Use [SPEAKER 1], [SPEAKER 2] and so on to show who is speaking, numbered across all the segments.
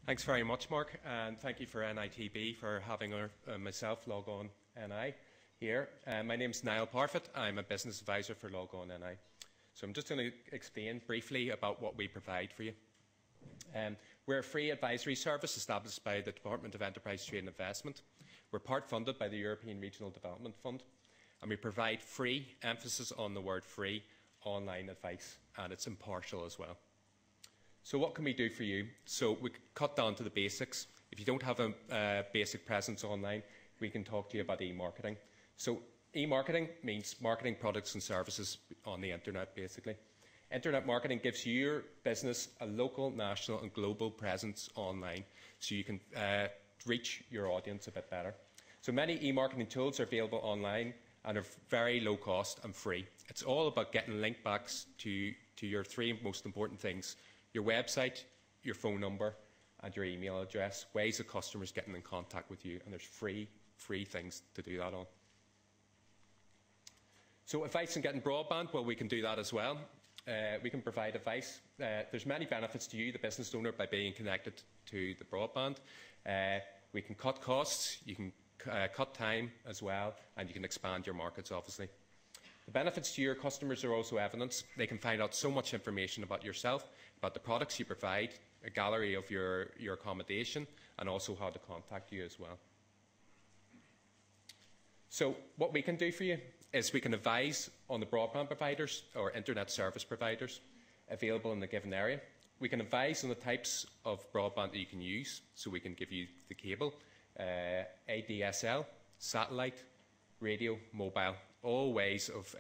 [SPEAKER 1] Thanks very much, Mark, and thank you for NITB for having myself, Logon.ni, here. My name is Niall Parfitt. I'm a business advisor for Logon.ni. So I'm just going to explain briefly about what we provide for you. We're a free advisory service established by the Department of Enterprise, Trade and Investment. We're part funded by the European Regional Development Fund, and we provide free, emphasis on the word free, online advice, and it's impartial as well. So what can we do for you? So we cut down to the basics. If you don't have a basic presence online, we can talk to you about e-marketing. So e-marketing means marketing products and services on the internet, basically. Internet marketing gives your business a local, national and global presence online, so you can reach your audience a bit better. So many e-marketing tools are available online and are very low cost and free. It's all about getting link backs to your three most important things: your website, your phone number, and your email address, ways of customers getting in contact with you, and there's free things to do that on. So advice on getting broadband, well, we can do that as well. We can provide advice. There's many benefits to you, the business owner, by being connected to the broadband. We can cut costs, you can cut time as well, and you can expand your markets, obviously. The benefits to your customers are also evident. They can find out so much information about yourself, about the products you provide, a gallery of your accommodation, and also how to contact you as well. So what we can do for you is we can advise on the broadband providers or internet service providers available in the given area. We can advise on the types of broadband that you can use, so we can give you the cable, ADSL, satellite, radio, mobile, all ways of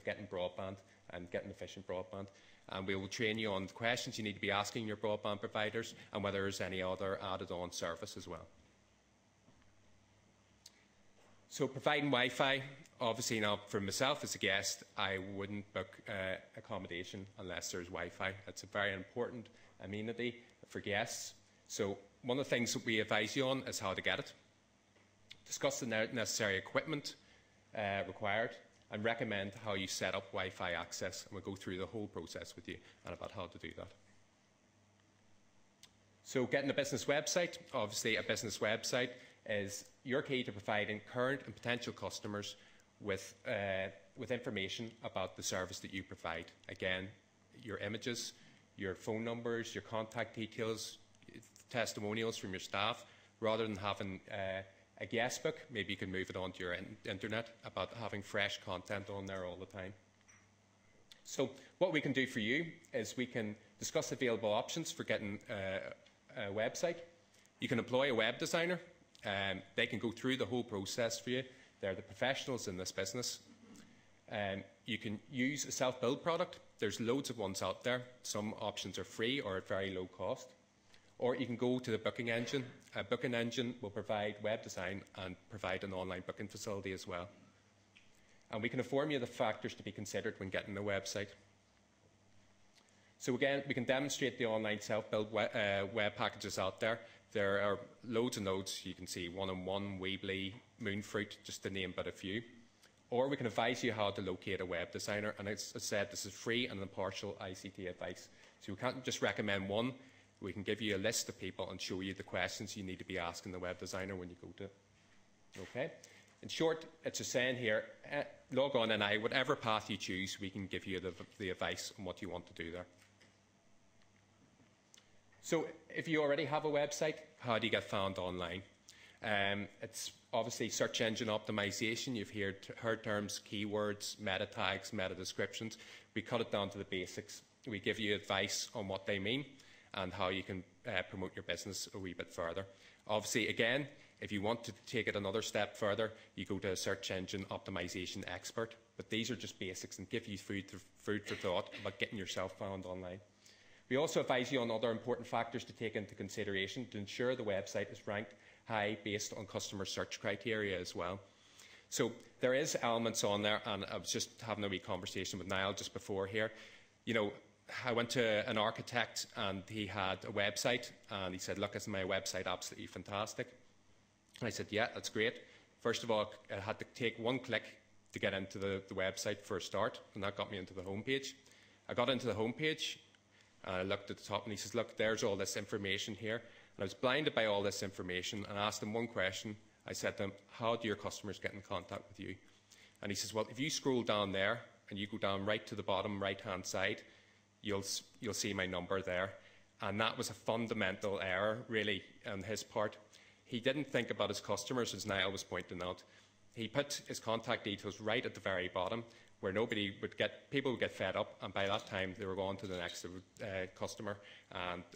[SPEAKER 1] getting broadband and getting efficient broadband. And we will train you on the questions you need to be asking your broadband providers and whether there's any other added-on service as well. So providing Wi-Fi, obviously now for myself as a guest, I wouldn't book accommodation unless there's Wi-Fi. It's a very important amenity for guests. So one of the things that we advise you on is how to get it. Discuss the necessary equipment required and recommend how you set up Wi-Fi access, and we'll go through the whole process with you and about how to do that. So getting a business website, obviously a business website is your key to providing current and potential customers with information about the service that you provide. Again, your images, your phone numbers, your contact details, testimonials from your staff, rather than having a guest book. Maybe you can move it onto your internet about having fresh content on there all the time. So what we can do for you is we can discuss available options for getting a website. You can employ a web designer. They can go through the whole process for you. They're the professionals in this business. You can use a self-build product. There's loads of ones out there. Some options are free or at very low cost. Or you can go to the booking engine. A booking engine will provide web design and provide an online booking facility as well. And we can inform you of the factors to be considered when getting a website. So again, we can demonstrate the online self-build web packages out there. There are loads and loads. You can see One-on-One, Weebly, Moonfruit, just to name but a few. Or we can advise you how to locate a web designer. And as I said, this is free and impartial ICT advice. So we can't just recommend one. We can give you a list of people and show you the questions you need to be asking the web designer when you go to it. Okay? In short, it's a saying here, Logon.ni, whatever path you choose, we can give you the advice on what you want to do there. So if you already have a website, how do you get found online? It's obviously search engine optimization. You've heard terms, keywords, meta tags, meta descriptions. We cut it down to the basics. We give you advice on what they mean and how you can promote your business a wee bit further. Obviously, again, if you want to take it another step further, you go to a search engine optimization expert. But these are just basics and give you food for thought about getting yourself found online. We also advise you on other important factors to take into consideration to ensure the website is ranked high based on customer search criteria as well. So there is elements on there, and I was just having a wee conversation with Niall just before here. You know, I went to an architect and he had a website and he said, look, isn't my website absolutely fantastic? And I said, yeah, that's great. First of all, I had to take one click to get into the website for a start, and that got me into the homepage. I got into the homepage And I looked at the top and he says, look, there's all this information here. And I was blinded by all this information and asked him one question. I said to him, how do your customers get in contact with you? And he says, well, if you scroll down there and you go down right to the bottom right-hand side, you'll see my number there. And that was a fundamental error, really, on his part. He didn't think about his customers, as Niall was pointing out. He put his contact details right at the very bottom, where people would get fed up, and by that time they were going to the next customer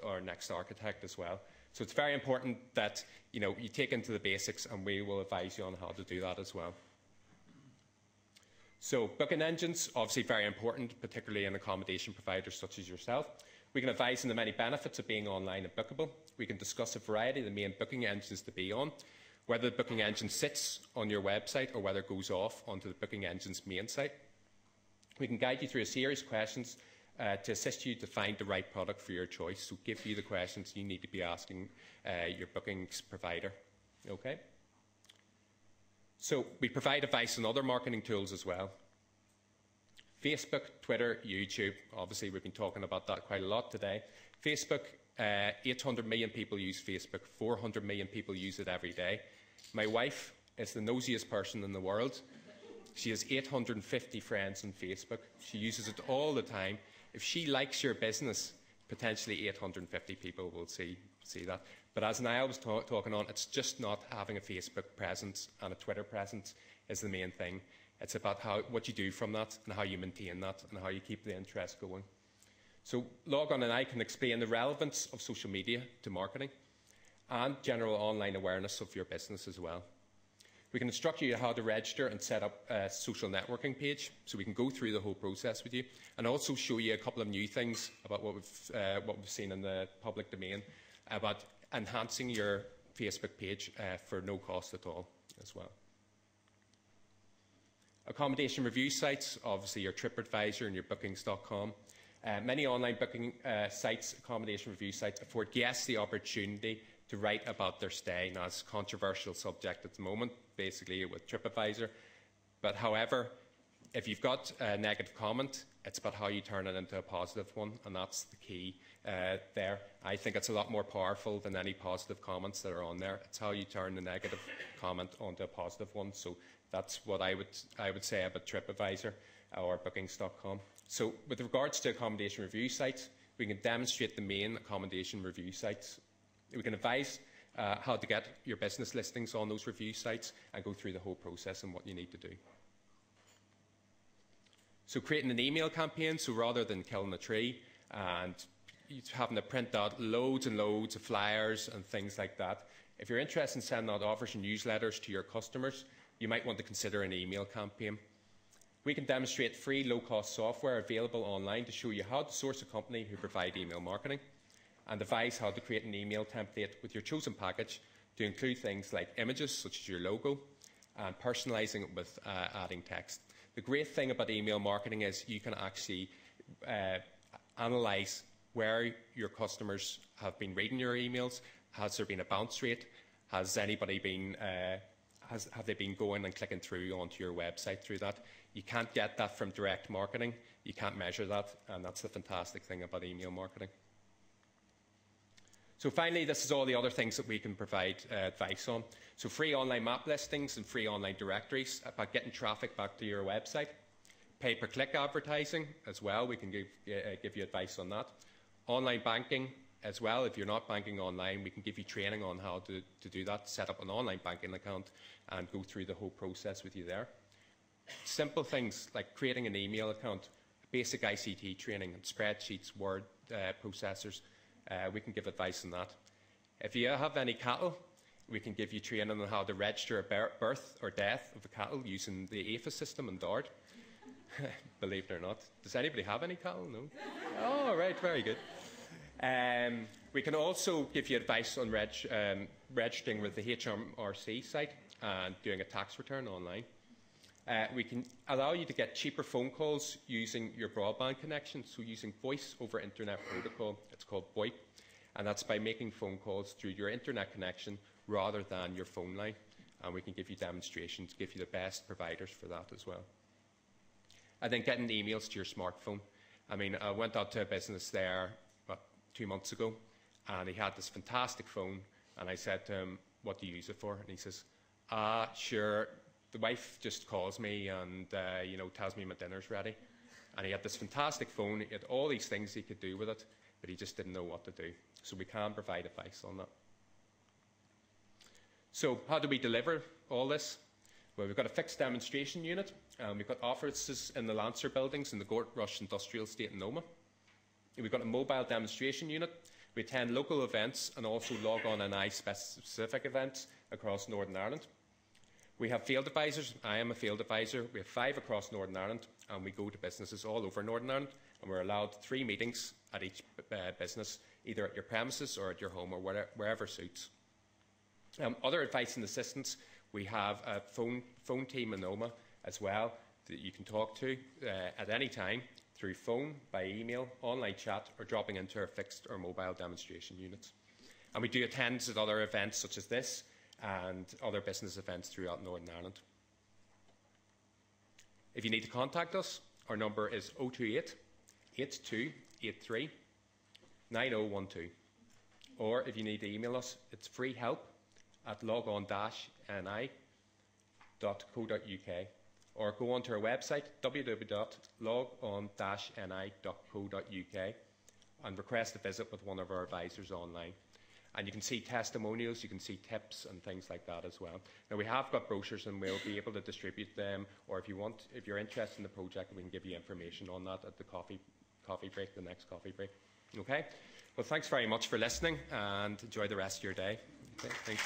[SPEAKER 1] or next architect as well. So it's very important that you take into the basics, and we will advise you on how to do that as well. So booking engines, obviously very important, particularly in accommodation providers such as yourself. We can advise on the many benefits of being online and bookable. We can discuss a variety of the main booking engines to be on, whether the booking engine sits on your website or whether it goes off onto the booking engine's main site. We can guide you through a series of questions to assist you to find the right product for your choice, so give you the questions you need to be asking your bookings provider. Okay? So we provide advice on other marketing tools as well. Facebook, Twitter, YouTube, obviously we've been talking about that quite a lot today. Facebook, 800 million people use Facebook, 400 million people use it every day. My wife is the nosiest person in the world. She has 850 friends on Facebook. She uses it all the time. If she likes your business, potentially 850 people will see that. But as Niall was talking on, it's just not having a Facebook presence and a Twitter presence is the main thing. It's about what you do from that and how you maintain that and how you keep the interest going. So Logon.ni can explain the relevance of social media to marketing and general online awareness of your business as well. We can instruct you how to register and set up a social networking page, so we can go through the whole process with you, and also show you a couple of new things about what we've seen in the public domain about enhancing your Facebook page for no cost at all as well. Accommodation review sites, obviously your TripAdvisor and your Bookings.com. Many online booking sites, accommodation review sites, afford guests the opportunity to write about their stay. Now, it's a controversial subject at the moment, basically with TripAdvisor. But however, if you've got a negative comment, it's about how you turn it into a positive one, and that's the key there. I think it's a lot more powerful than any positive comments that are on there. It's how you turn the negative comment onto a positive one. So that's what I would say about TripAdvisor or Bookings.com. So with regards to accommodation review sites, we can demonstrate the main accommodation review sites. We can advise how to get your business listings on those review sites and go through the whole process and what you need to do. So creating an email campaign, so rather than killing a tree and having to print out loads and loads of flyers and things like that, if you're interested in sending out offers and newsletters to your customers, you might want to consider an email campaign. We can demonstrate free low-cost software available online to show you how to source a company who provide email marketing, and advise how to create an email template with your chosen package to include things like images, such as your logo, and personalising it with adding text. The great thing about email marketing is you can actually analyse where your customers have been reading your emails. Has there been a bounce rate? Has anybody been have they been going and clicking through onto your website through that? You can't get that from direct marketing. You can't measure that, and that's the fantastic thing about email marketing. So finally, this is all the other things that we can provide advice on. So free online map listings and free online directories about getting traffic back to your website. Pay-per-click advertising as well, we can give you advice on that. Online banking as well, if you're not banking online, we can give you training on how to do that, set up an online banking account and go through the whole process with you there. Simple things like creating an email account, basic ICT training, and spreadsheets, word processors. We can give advice on that. If you have any cattle, we can give you training on how to register a birth or death of a cattle using the APHIS system and DART. Believe it or not. Does anybody have any cattle? No? Oh, right, very good. We can also give you advice on registering with the HMRC site and doing a tax return online. We can allow you to get cheaper phone calls using your broadband connection, so using voice over internet protocol. It's called VoIP, and that's by making phone calls through your internet connection rather than your phone line. And we can give you demonstrations, give you the best providers for that as well. And then getting emails to your smartphone. I mean, I went out to a business there 2 months ago, and he had this fantastic phone, and I said to him, what do you use it for? And he says, sure, the wife just calls me and tells me my dinner's ready. And he had this fantastic phone, he had all these things he could do with it, but he just didn't know what to do. So we can provide advice on that. So how do we deliver all this? Well, we've got a fixed demonstration unit. We've got offices in the Lancer buildings in the Gort Rush Industrial Estate in Noma. We've got a mobile demonstration unit. We attend local events and also Logon.ni specific events across Northern Ireland. We have field advisors. I am a field advisor. We have 5 across Northern Ireland, and we go to businesses all over Northern Ireland, and we're allowed 3 meetings at each business, either at your premises or at your home or wherever suits. Other advice and assistance, we have a phone team in Noma as well that you can talk to at any time through phone, by email, online chat, or dropping into our fixed or mobile demonstration units. And we do attend at other events such as this and other business events throughout Northern Ireland. If you need to contact us, our number is 028 8283 9012. Or if you need to email us, it's freehelp@logon-ni.co.uk, or go onto our website www.logon-ni.co.uk and request a visit with one of our advisors online. And you can see testimonials, you can see tips and things like that as well. Now, we have got brochures and we'll be able to distribute them, or if you're interested in the project, we can give you information on that at the coffee break, the next coffee break. Okay? Well, thanks very much for listening, and enjoy the rest of your day. Okay, thanks.